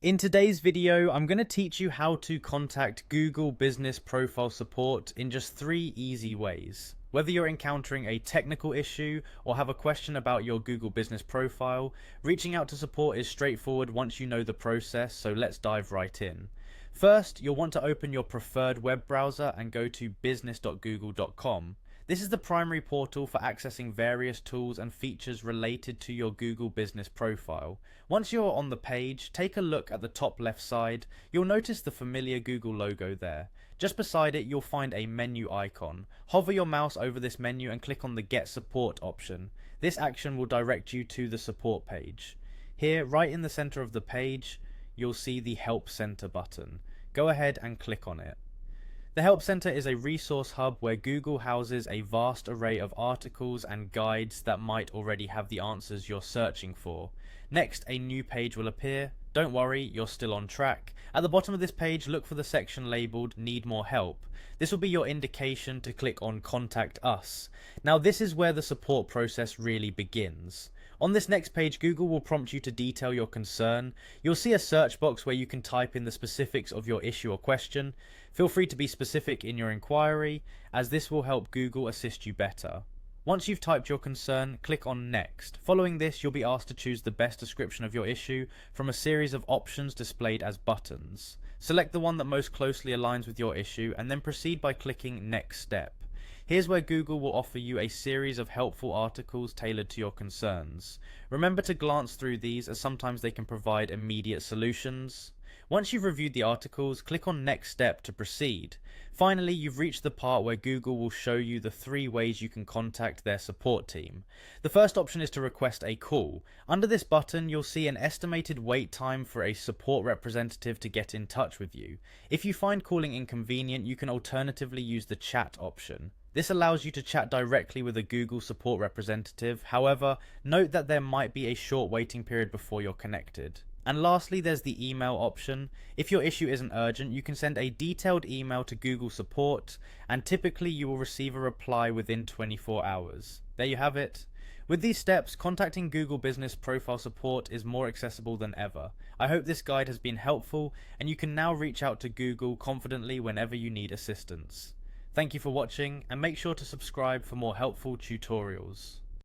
In today's video, I'm going to teach you how to contact Google Business Profile Support in just 3 easy ways. Whether you're encountering a technical issue or have a question about your Google Business Profile, reaching out to support is straightforward once you know the process, so let's dive right in. First, you'll want to open your preferred web browser and go to business.google.com. This is the primary portal for accessing various tools and features related to your Google Business Profile. Once you're on the page, take a look at the top left side. You'll notice the familiar Google logo there. Just beside it, you'll find a menu icon. Hover your mouse over this menu and click on the Get Support option. This action will direct you to the support page. Here, right in the center of the page, you'll see the Help Center button. Go ahead and click on it. The Help Center is a resource hub where Google houses a vast array of articles and guides that might already have the answers you're searching for. Next, a new page will appear. Don't worry, you're still on track. At the bottom of this page, look for the section labeled Need More Help. This will be your indication to click on Contact Us. Now, this is where the support process really begins. On this next page, Google will prompt you to detail your concern. You'll see a search box where you can type in the specifics of your issue or question. Feel free to be specific in your inquiry, as this will help Google assist you better. Once you've typed your concern, click on Next. Following this, you'll be asked to choose the best description of your issue from a series of options displayed as buttons. Select the one that most closely aligns with your issue and then proceed by clicking Next Step. Here's where Google will offer you a series of helpful articles tailored to your concerns. Remember to glance through these, as sometimes they can provide immediate solutions. Once you've reviewed the articles, click on Next Step to proceed. Finally, you've reached the part where Google will show you the 3 ways you can contact their support team. The first option is to request a call. Under this button, you'll see an estimated wait time for a support representative to get in touch with you. If you find calling inconvenient, you can alternatively use the chat option. This allows you to chat directly with a Google support representative. However, note that there might be a short waiting period before you're connected. And lastly, there's the email option. If your issue isn't urgent, you can send a detailed email to Google support, and typically you will receive a reply within 24 hours. There you have it. With these steps, contacting Google Business Profile Support is more accessible than ever. I hope this guide has been helpful, and you can now reach out to Google confidently whenever you need assistance. Thank you for watching, and make sure to subscribe for more helpful tutorials.